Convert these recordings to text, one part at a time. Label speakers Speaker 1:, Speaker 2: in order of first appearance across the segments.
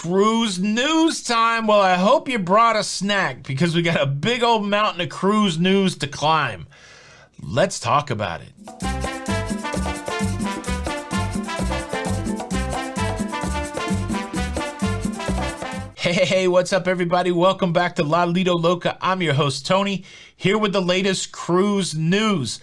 Speaker 1: cruise news time. Well, I hope you brought a snack because we got a big old mountain of cruise news to climb. Let's talk about it. Hey, what's up, everybody? Welcome back to Lido, Loca. I'm your host, Tony, here with the latest cruise news.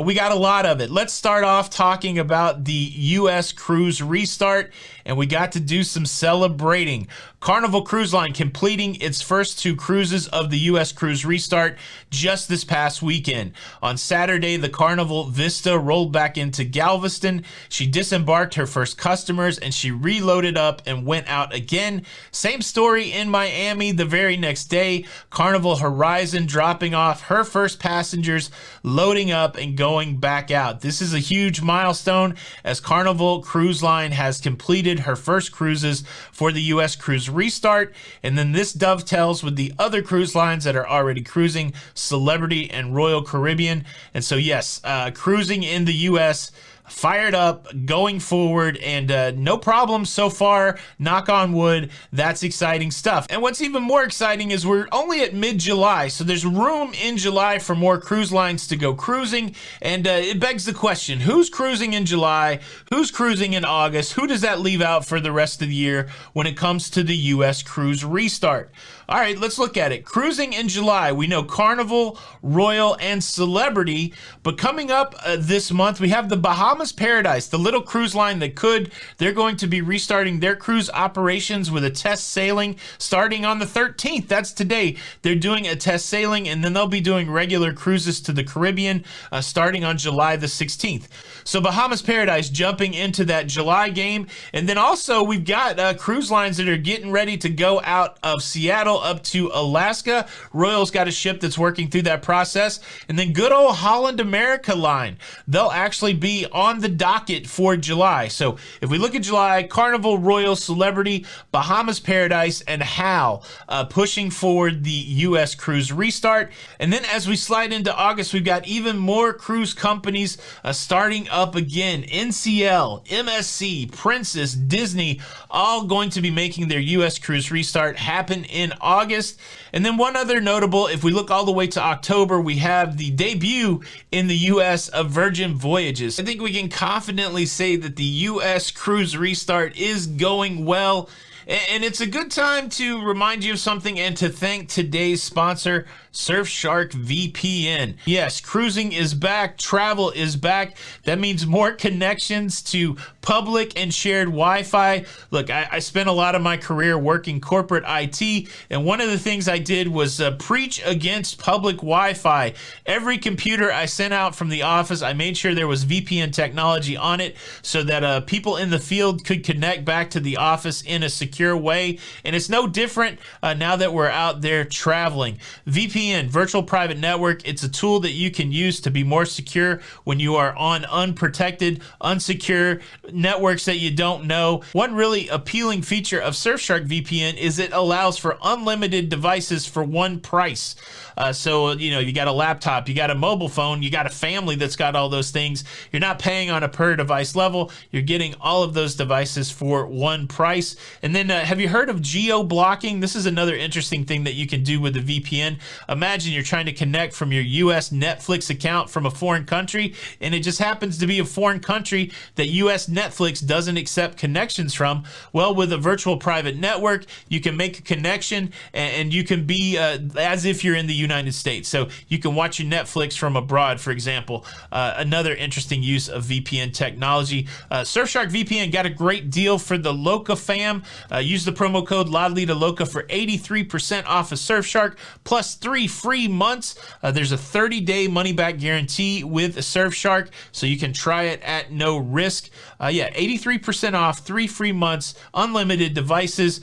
Speaker 1: We got a lot of it. Let's start off talking about the U.S. cruise restart, and we got to do some celebrating. Carnival Cruise Line completing its first two cruises of the U.S. cruise restart just this past weekend. On Saturday, the Carnival Vista rolled back into Galveston. She disembarked her first customers, and she reloaded up and went out again. Same story in Miami the very next day. Carnival Horizon dropping off her first passengers, loading up and going back out. This is a huge milestone as Carnival Cruise Line has completed her first cruises for the U.S. cruise restart, and then this dovetails with the other cruise lines that are already cruising, Celebrity and Royal Caribbean. And so yes, cruising in the U.S. fired up, going forward, and no problems so far, knock on wood. That's exciting stuff. And what's even more exciting is we're only at mid-July, so there's room in July for more cruise lines to go cruising, and it begs the question, who's cruising in July? Who's cruising in August? Who does that leave out for the rest of the year when it comes to the U.S. cruise restart? All right, let's look at it. Cruising in July, we know Carnival, Royal, and Celebrity, but coming up this month, we have the Bahamas Paradise, the little cruise line that could. They're going to be restarting their cruise operations with a test sailing starting on the 13th. That's today. They're doing a test sailing, and then they'll be doing regular cruises to the Caribbean starting on July the 16th. So Bahamas Paradise jumping into that July game. And then also we've got cruise lines that are getting ready to go out of Seattle up to Alaska. Royal's got a ship that's working through that process. And then good old Holland America line, they'll actually be on the docket for July. So if we look at July, Carnival, Royal, Celebrity, Bahamas Paradise, and HAL pushing forward the U.S. cruise restart. And then as we slide into August, we've got even more cruise companies starting up again. NCL, MSC, Princess, Disney, all going to be making their U.S. cruise restart happen in August. And then one other notable, if we look all the way to October, we have the debut in the U.S. of Virgin Voyages. I think we can confidently say that the U.S. cruise restart is going well. And it's a good time to remind you of something and to thank today's sponsor, Surfshark VPN. Yes, cruising is back, travel is back. That means more connections to public and shared Wi-Fi. Look, I spent a lot of my career working corporate IT, and one of the things I did was preach against public Wi-Fi. Every computer I sent out from the office, I made sure there was VPN technology on it so that people in the field could connect back to the office in a secure way. And it's no different now that we're out there traveling. VPN, Virtual Private Network, it's a tool that you can use to be more secure when you are on unprotected, unsecure networks that you don't know. One really appealing feature of Surfshark VPN is it allows for unlimited devices for one price. So, you got a laptop, you got a mobile phone, you got a family that's got all those things. You're not paying on a per device level. You're getting all of those devices for one price. And then have you heard of geo blocking? This is another interesting thing that you can do with the VPN. Imagine you're trying to connect from your US Netflix account from a foreign country, and it just happens to be a foreign country that US Netflix doesn't accept connections from. Well, with a virtual private network, you can make a connection and you can be as if you're in the United States. So you can watch your Netflix from abroad, for example. Another interesting use of VPN technology. Surfshark VPN got a great deal for the Loca fam. Use the promo code LOCA for 83% off of Surfshark plus 3 free months. There's a 30-day money-back guarantee with Surfshark, so you can try it at no risk. 83% off, 3 free months, unlimited devices.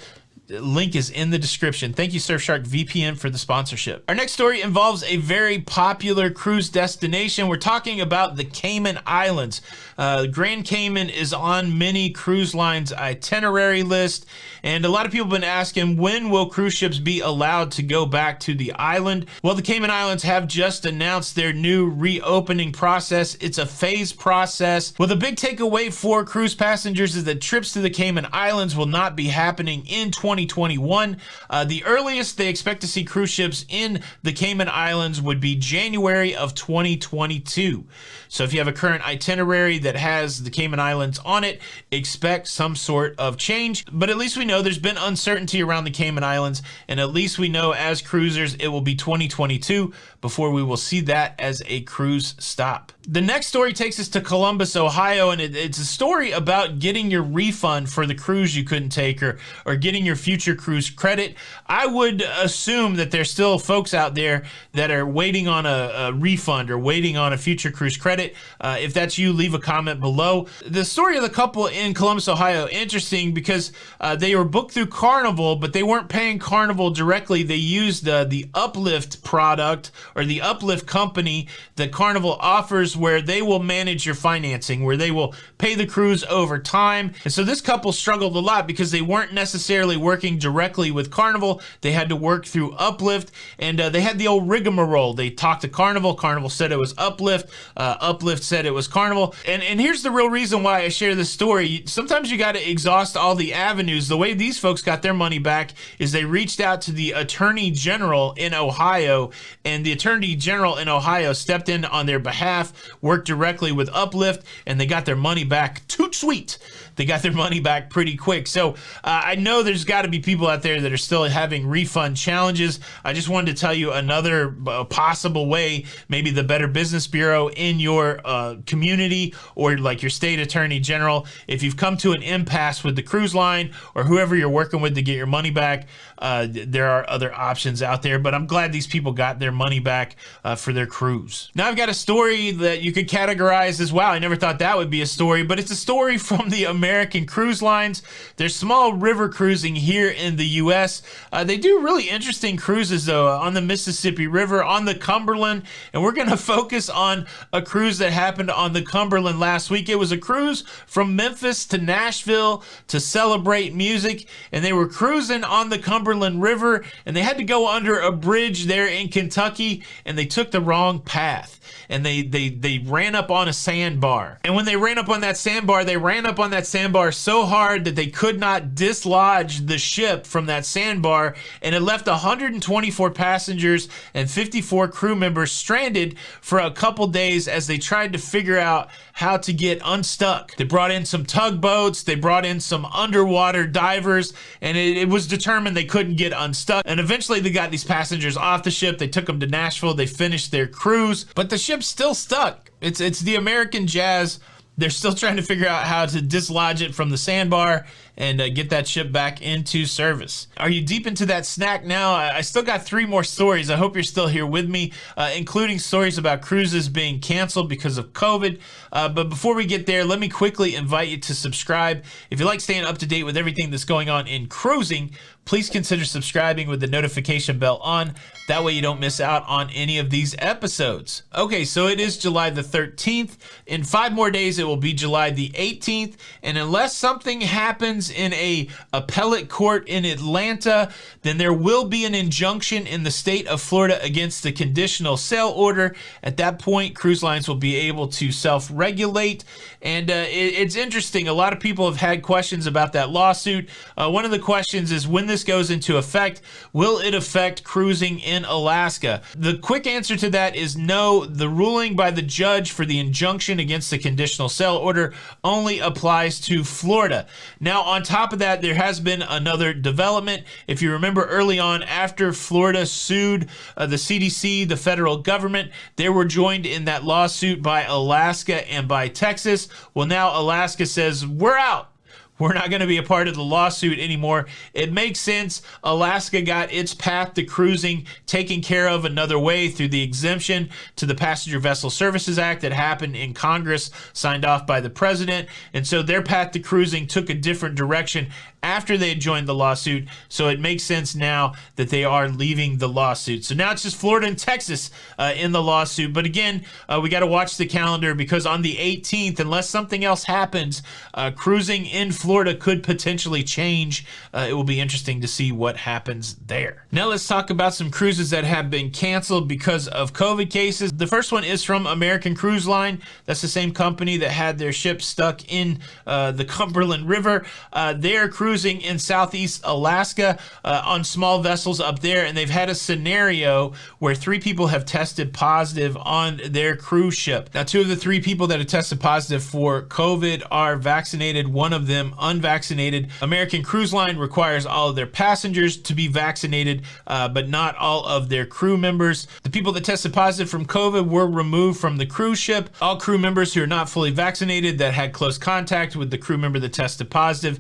Speaker 1: Link is in the description. Thank you, Surfshark VPN, for the sponsorship. Our next story involves a very popular cruise destination. We're talking about the Cayman Islands. Grand Cayman is on many cruise lines' itinerary list, and a lot of people have been asking, when will cruise ships be allowed to go back to the island? Well, the Cayman Islands have just announced their new reopening process. It's a phased process. Well, the big takeaway for cruise passengers is that trips to the Cayman Islands will not be happening in 2021. The earliest they expect to see cruise ships in the Cayman Islands would be January of 2022. So if you have a current itinerary that has the Cayman Islands on it, expect some sort of change. But at least we know there's been uncertainty around the Cayman Islands, and at least we know as cruisers it will be 2022 before we will see that as a cruise stop. The next story takes us to Columbus, Ohio, and it's a story about getting your refund for the cruise you couldn't take, or getting your future cruise credit. I would assume that there's still folks out there that are waiting on a refund or waiting on a future cruise credit. If that's you, leave a comment below. The story of the couple in Columbus, Ohio, interesting because they were booked through Carnival, but they weren't paying Carnival directly. They used the Uplift product, or the Uplift company that Carnival offers, where they will manage your financing, where they will pay the cruise over time. And so this couple struggled a lot because they weren't necessarily working directly with Carnival. They had to work through Uplift, and they had the old rigmarole. They talked to Carnival. Carnival said it was Uplift. Uplift said it was Carnival. And here's the real reason why I share this story. Sometimes you got to exhaust all the avenues. The way these folks got their money back is they reached out to the Attorney General in Ohio, and the Attorney General in Ohio stepped in on their behalf, worked directly with Uplift, and they got their money back. Toot sweet. They got their money back pretty quick. So I know there's got to be people out there that are still having refund challenges. I just wanted to tell you another possible way, maybe the Better Business Bureau in your community, or like your state attorney general, if you've come to an impasse with the cruise line or whoever you're working with to get your money back, there are other options out there. But I'm glad these people got their money back for their cruise. Now I've got a story that you could categorize as, wow, I never thought that would be a story, but it's a story from the American cruise lines. There's small river cruising here in the U.S. They do really interesting cruises, though, on the Mississippi River, on the Cumberland, and we're going to focus on a cruise that happened on the Cumberland last week. It was a cruise from Memphis to Nashville to celebrate music, and they were cruising on the Cumberland River, and they had to go under a bridge there in Kentucky, and they took the wrong path. And they ran up on a sandbar. And when they ran up on that sandbar, they ran up on that sandbar so hard that they could not dislodge the ship from that sandbar, and it left 124 passengers and 54 crew members stranded for a couple days as they tried to figure out how to get unstuck. They brought in some tugboats, they brought in some underwater divers, and it was determined they couldn't get unstuck. And eventually they got these passengers off the ship. They took them to Nashville. They finished their cruise, but the ship's still stuck. It's the American Jazz. They're still trying to figure out how to dislodge it from the sandbar and get that ship back into service. Are you deep into that snack now? I still got 3 more stories. I hope you're still here with me, including stories about cruises being canceled because of COVID. But before we get there, let me quickly invite you to subscribe. If you like staying up to date with everything that's going on in cruising, please consider subscribing with the notification bell on. That way you don't miss out on any of these episodes. Okay, so it is July the 13th. In 5 more days, it will be July the 18th. And unless something happens in a appellate court in Atlanta, then there will be an injunction in the state of Florida against the conditional sale order. At that point, cruise lines will be able to self-regulate. And it's interesting. A lot of people have had questions about that lawsuit. One of the questions is, when this goes into effect, will it affect cruising in Alaska? The quick answer to that is no. The ruling by the judge for the injunction against the conditional sale order only applies to Florida. Now, on top of that, there has been another development. If you remember early on, after Florida sued the CDC, the federal government, they were joined in that lawsuit by Alaska and by Texas. Well, now Alaska says, we're out. We're not going to be a part of the lawsuit anymore. It makes sense. Alaska got its path to cruising taken care of another way through the exemption to the Passenger Vessel Services Act that happened in Congress, signed off by the president. And so their path to cruising took a different direction after they had joined the lawsuit. So it makes sense now that they are leaving the lawsuit. So now it's just Florida and Texas in the lawsuit. But again, we got to watch the calendar, because on the 18th, unless something else happens, cruising in Florida could potentially change. It will be interesting to see what happens there. Now let's talk about some cruises that have been canceled because of COVID cases. The first one is from American Cruise Line. That's the same company that had their ship stuck in the Cumberland River. They're cruising in Southeast Alaska on small vessels up there, and they've had a scenario where 3 people have tested positive on their cruise ship. Now, 2 of the 3 people that have tested positive for COVID are vaccinated, 1 of them unvaccinated. American Cruise Line requires all of their passengers to be vaccinated, but not all of their crew members. The people that tested positive from COVID were removed from the cruise ship. All crew members who are not fully vaccinated that had close contact with the crew member that tested positive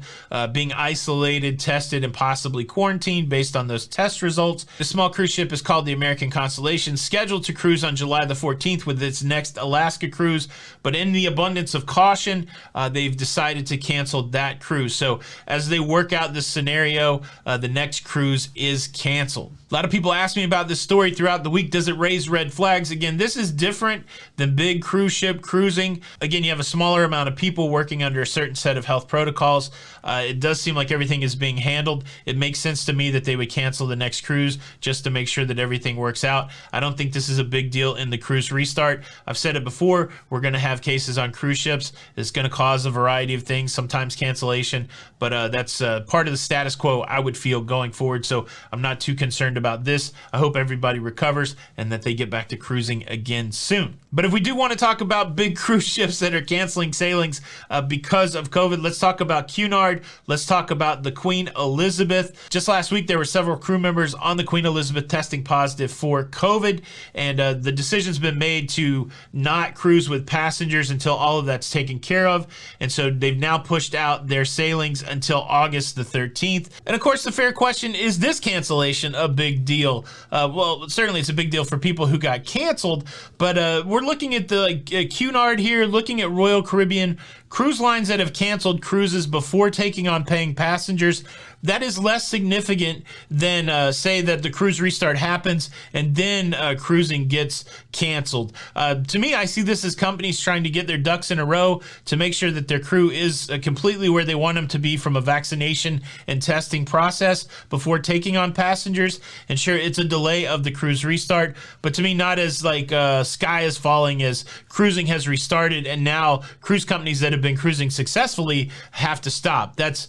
Speaker 1: being isolated, tested, and possibly quarantined based on those test results. The small cruise ship is called the American Constellation, scheduled to cruise on July the 14th with its next Alaska cruise, but in the abundance of caution, they've decided to cancel that cruise. So as they work out this scenario, the next cruise is canceled. A lot of people ask me about this story throughout the week. Does it raise red flags? Again, this is different than big cruise ship cruising. Again, you have a smaller amount of people working under a certain set of health protocols. It does seem like everything is being handled. It makes sense to me that they would cancel the next cruise just to make sure that everything works out. I don't think this is a big deal in the cruise restart. I've said it before, we're going to have cases on cruise ships. It's going to cause a variety of things, sometimes cancellation, but that's part of the status quo I would feel going forward. So I'm not too concerned about this. I hope everybody recovers and that they get back to cruising again soon. But if we do want to talk about big cruise ships that are canceling sailings because of COVID, let's talk about Cunard. Let's talk about the Queen Elizabeth. Just last week, there were several crew members on the Queen Elizabeth testing positive for COVID, and the decision's been made to not cruise with passengers until all of that's taken care of. And so they've now pushed out their sailings until August the 13th. And of course, the fair question is this cancellation a big deal? Well, certainly it's a big deal for people who got canceled, but we're looking at the Cunard here, looking at Royal Caribbean, cruise lines that have canceled cruises before taking on paying passengers. That is less significant than say that the cruise restart happens and then cruising gets canceled. To me, I see this as companies trying to get their ducks in a row to make sure that their crew is completely where they want them to be from a vaccination and testing process before taking on passengers. And sure, it's a delay of the cruise restart, but to me, not as like sky is falling as cruising has restarted and now cruise companies that have been cruising successfully have to stop. That's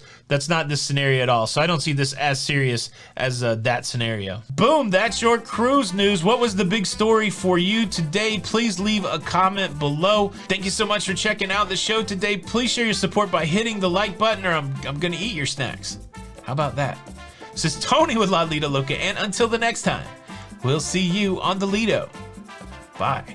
Speaker 1: not this scenario at all. So I don't see this as serious as that scenario. Boom, that's your cruise news. What was the big story for you today? Please leave a comment below. Thank you so much for checking out the show today. Please show your support by hitting the like button or I'm gonna eat your snacks. How about that? This is Tony with Lido, Loca, and until the next time, we'll see you on the Lido. Bye.